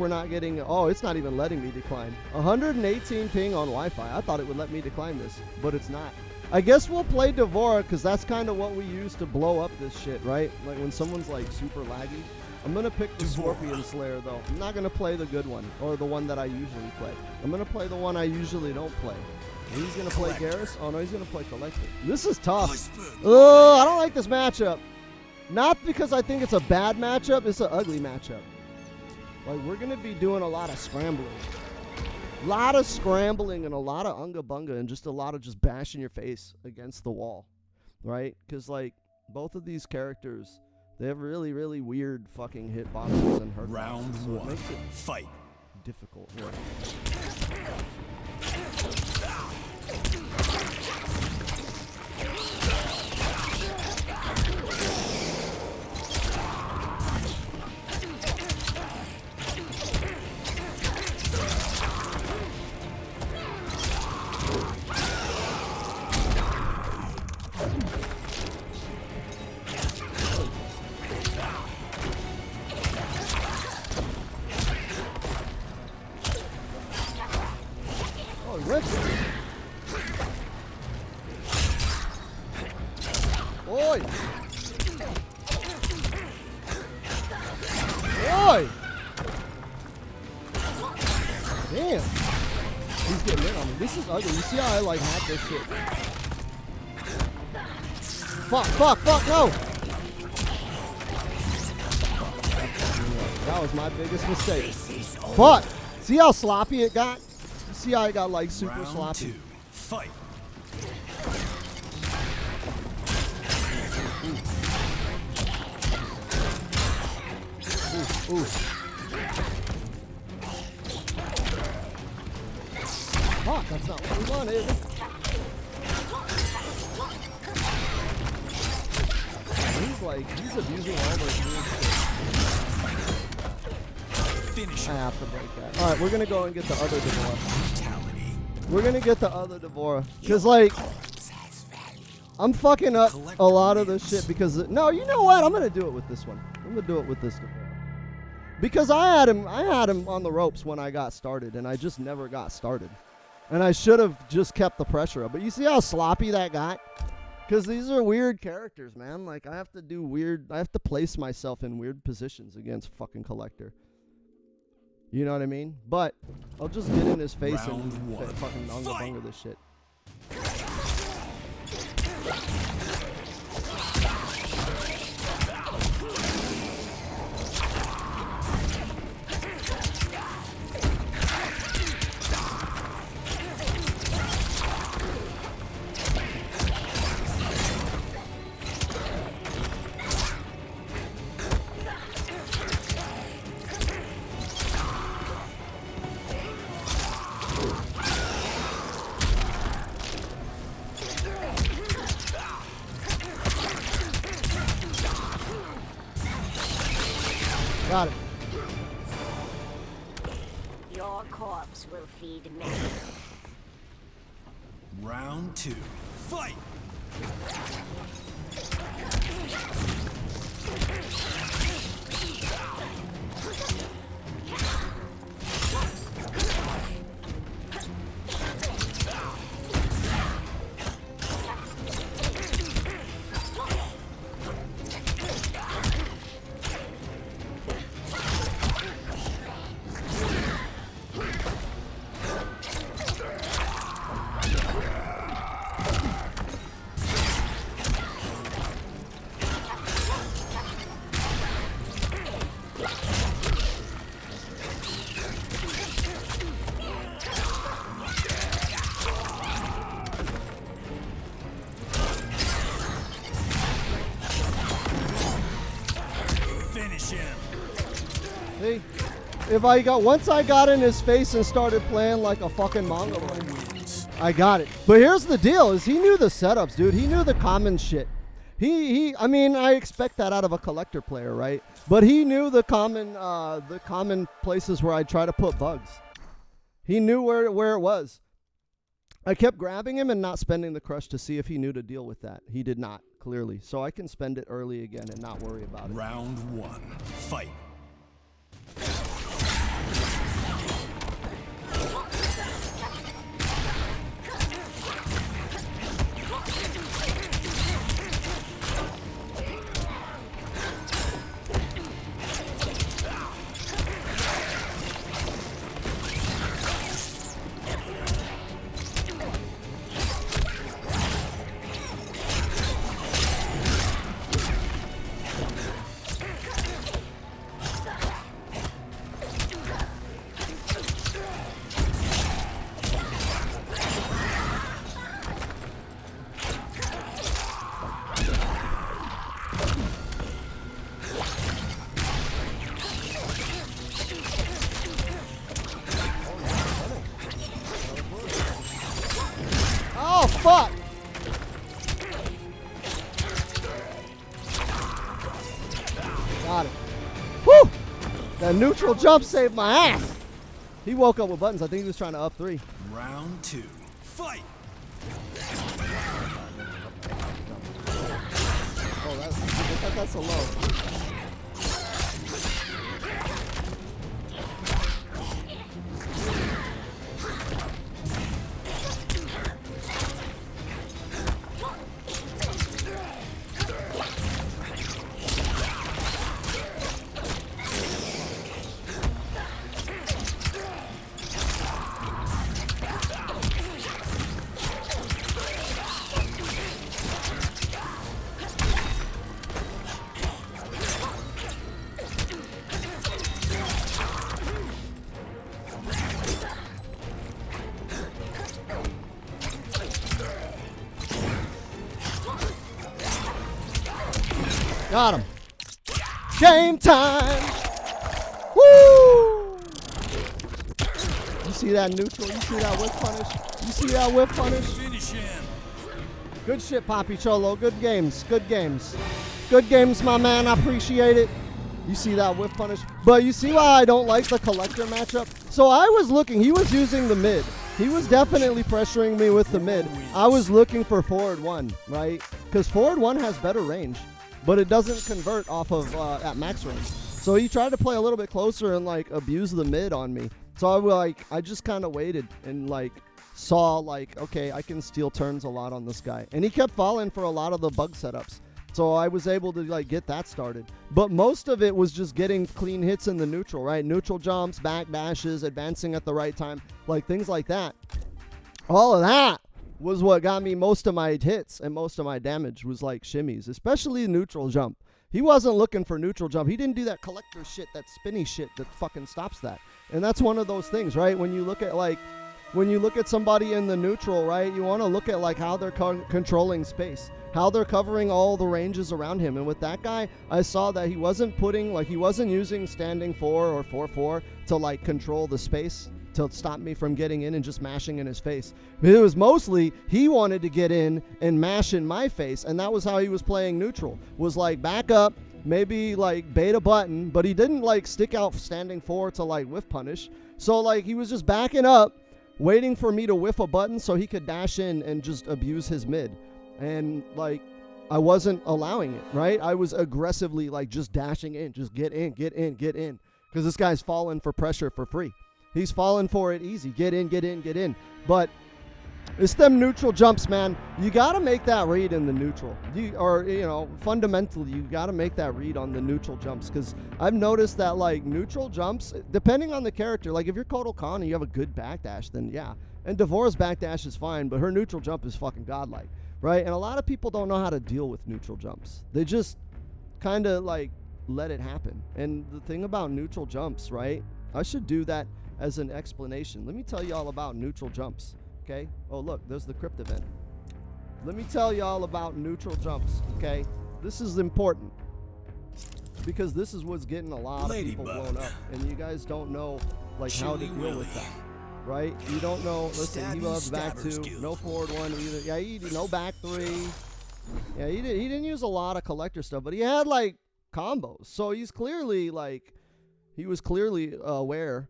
we're not getting... Oh, it's not even letting me decline. 118 ping on Wi-Fi. I thought it would let me decline this, but it's not. I guess we'll play Devora, because that's kind of what we use to blow up this shit, right? Like when someone's like super laggy. I'm going to pick the Scorpion Slayer, though. I'm not going to play the good one, or the one that I usually play. I'm going to play the one I usually don't play. He's going to play Garrus? Oh, no, he's going to play Collector. This is tough. Oh, I don't like this matchup. Not because I think it's a bad matchup. It's an ugly matchup. Like, we're going to be doing a lot of scrambling. A lot of scrambling and a lot of unga bunga and just a lot of just bashing your face against the wall, right? Because, like, both of these characters... They have really, really weird fucking hitboxes and hurt. Round so one. It makes it fight. Difficult. Oi! Oi! Damn. He's getting in on me. This is ugly. You see how I like hack this shit? Fuck, no! That was my biggest mistake. Fuck! See how sloppy it got? See how I got like super Round sloppy. Two. Fight. Ooh. Fuck, that's not what we wanted. He's abusing all those moves. Finish. I have to break that. Alright, we're gonna go and get the other Devora. We're gonna get the other Devora. Because, like, I'm fucking up a lot of this shit because... No, you know what? I'm gonna do it with this one. I'm gonna do it with this Devora. Because I had him on the ropes when I got started, and I just never got started. And I should have just kept the pressure up. But you see how sloppy that got? Because these are weird characters, man. Like, I have to place myself in weird positions against fucking Collector. You know what I mean? But I'll just get in his face and fucking unga bunga this shit. Got it. Your corpse will feed me. Round two. Fight. See? Once I got in his face and started playing like a fucking Mongoloid, I got it. But here's the deal, is he knew the setups, dude. He knew the common shit. I mean, I expect that out of a Collector player, right? But he knew the common places where I try to put bugs. He knew where it was. I kept grabbing him and not spending the crush to see if he knew to deal with that. He did not, clearly. So I can spend it early again and not worry about it. Round one. Fight. neutral jump saved my ass. He woke up with buttons. I think he was trying to up 3. Round 2. Fight! Oh, that's so low. Got him. Game time. Woo! You see that neutral? You see that whip punish? You see that whip punish? Finish him! Good shit, Poppy Cholo. Good games. Good games. Good games, my man. I appreciate it. You see that whip punish? But you see why I don't like the collector matchup? So I was looking. He was using the mid. He was definitely pressuring me with the mid. I was looking for forward 1, right? Because forward 1 has better range, but it doesn't convert off of at max range. So he tried to play a little bit closer and like abuse the mid on me. So I just kind of waited and like saw like, okay, I can steal turns a lot on this guy. And he kept falling for a lot of the bug setups. So I was able to like get that started. But most of it was just getting clean hits in the neutral, right? Neutral jumps, back dashes, advancing at the right time, like things like that. All of that was what got me most of my hits and most of my damage was like shimmies, especially neutral jump. He wasn't looking for neutral jump. He didn't do that collector shit, that spinny shit that fucking stops that. And that's one of those things, right? When you look at somebody in the neutral, right? You want to look at like how they're controlling space, how they're covering all the ranges around him. And with that guy, I saw that he wasn't using standing 4 or 4-4 to like control the space to stop me from getting in and just mashing in his face. It was mostly he wanted to get in and mash in my face, and that was how he was playing neutral. Was like back up, maybe like bait a button, but he didn't like stick out standing 4 to like whiff punish. So like he was just backing up, waiting for me to whiff a button so he could dash in and just abuse his mid. And like I wasn't allowing it, right? I was aggressively like just dashing in, just get in, get in, get in. Because this guy's falling for pressure for free. He's falling for it easy. Get in, get in, get in. But it's them neutral jumps, man. You got to make that read in the neutral. Fundamentally, you got to make that read on the neutral jumps. Because I've noticed that, like, neutral jumps, depending on the character, like, if you're Kotal Khan and you have a good backdash, then yeah. And Devora's backdash is fine, but her neutral jump is fucking godlike, right? And a lot of people don't know how to deal with neutral jumps. They just kind of, like, let it happen. And the thing about neutral jumps, right? I should do that as an explanation. Let me tell you all about neutral jumps, okay? Oh, look, there's the crypt event. Let me tell you all about neutral jumps, okay? This is important because this is what's getting a lot of people blown up, and you guys don't know, like, how to deal with that, right? You don't know. Listen, he loves back 2, no forward 1 either. Yeah, he no back 3. Yeah, he didn't use a lot of collector stuff, but he had, like, combos. So he's clearly, like, he was clearly aware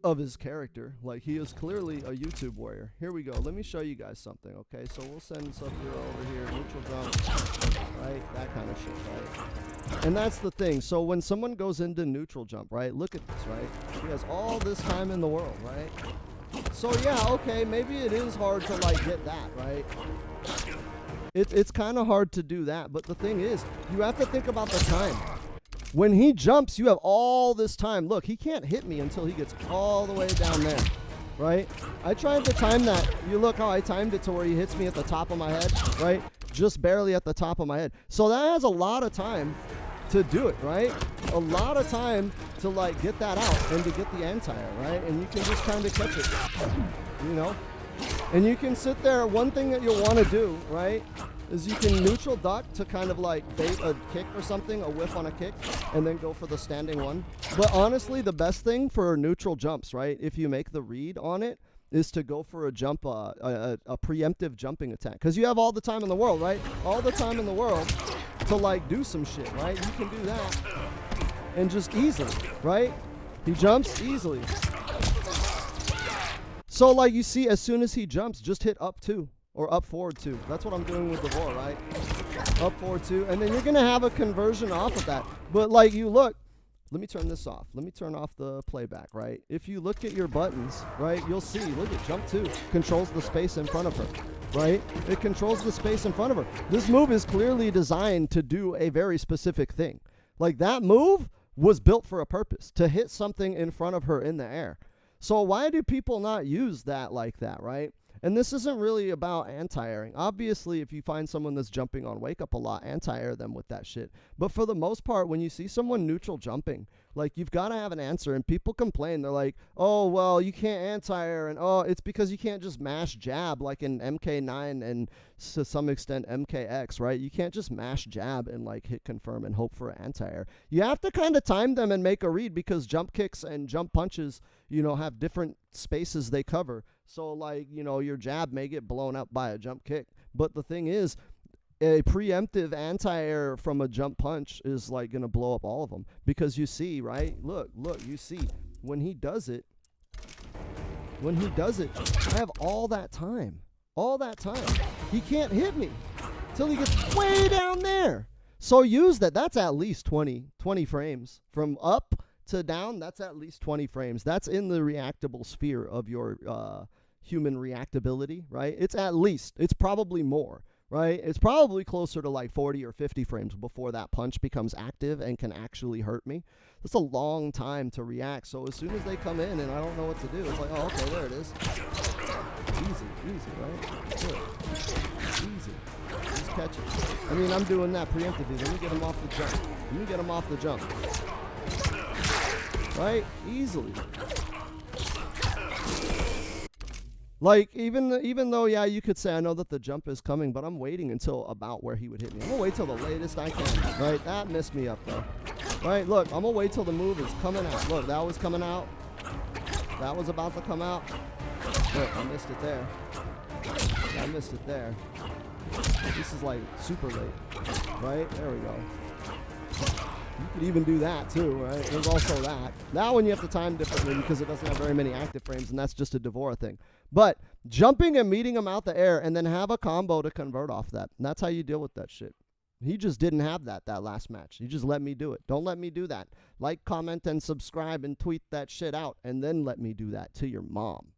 of his character. Like, he is clearly a YouTube warrior. Here we go. Let me show you guys something, okay? So we'll send Sub-Zero over here, neutral jump, right? That kind of shit, right? And that's the thing. So when someone goes into neutral jump, right? Look at this, right? He has all this time in the world, right? So yeah, okay, maybe it is hard to, like, get that, right? It's kind of hard to do that, but the thing is, you have to think about the time. When he jumps, you have all this time. Look, he can't hit me until he gets all the way down there, right? I tried to time that. You look how I timed it to where he hits me at the top of my head, right? Just barely at the top of my head. So that has a lot of time to do it, right? A lot of time to, like, get that out and to get the anti-air, right? And you can just kind of catch it, you know? And you can sit there. One thing that you'll want to do, right, is you can neutral duck to kind of like bait a kick or something, a whiff on a kick, and then go for the standing 1. But honestly, the best thing for neutral jumps, right, if you make the read on it, is to go for a jump, a preemptive jumping attack. Because you have all the time in the world, right? All the time in the world to, like, do some shit, right? You can do that. and just easily, right? He jumps easily. So like you see, as soon as he jumps, just hit up 2 or up forward 2. That's what I'm doing with Devore, right? Up forward 2, and then you're gonna have a conversion off of that. But like you look, let me turn this off. Let me turn off the playback, right? If you look at your buttons, right, you'll see, look at jump 2 controls the space in front of her, right? It controls the space in front of her. This move is clearly designed to do a very specific thing. Like that move was built for a purpose, to hit something in front of her in the air. So why do people not use that like that, right? And this isn't really about anti-airing. Obviously, if you find someone that's jumping on wake up a lot, anti-air them with that shit. But for the most part, when you see someone neutral jumping, like you've got to have an answer. And people complain. They're like, oh, well, you can't anti-air. And oh, it's because you can't just mash jab like in MK9 and to some extent MKX, right? You can't just mash jab and like hit confirm and hope for an anti-air. You have to kind of time them and make a read because jump kicks and jump punches, you know, have different spaces they cover. So like, you know, your jab may get blown up by a jump kick. But the thing is, a preemptive anti-air from a jump punch is like going to blow up all of them. Because you see, right? Look, you see, when he does it, I have all that time. He can't hit me till he gets way down there. So use that. That's at least 20 frames. From up to down, that's at least 20 frames. That's in the reactable sphere of your human reactability, right? It's at least. It's probably more, right? It's probably closer to like 40 or 50 frames before that punch becomes active and can actually hurt me. That's a long time to react. So as soon as they come in and I don't know what to do, it's like, oh, okay, there it is. Easy, right? Good. Easy. Just catch it. I mean, I'm doing that preemptively. Let me get him off the jump. Right? Easily. Like, even though, yeah, you could say I know that the jump is coming, but I'm waiting until about where he would hit me. I'm going to wait till the latest I can. Right? That messed me up, though. Right? Look, I'm going to wait till the move is coming out. Look, that was coming out. That was about to come out. Look, I missed it there. This is like super late. Right? There we go. You could even do that too, right? There's also that. That one you have to time differently because it doesn't have very many active frames, and that's just a Devora thing. But jumping and meeting him out the air and then have a combo to convert off that. And that's how you deal with that shit. He just didn't have that last match. He just let me do it. Don't let me do that. Like, comment, and subscribe and tweet that shit out, and then let me do that to your mom.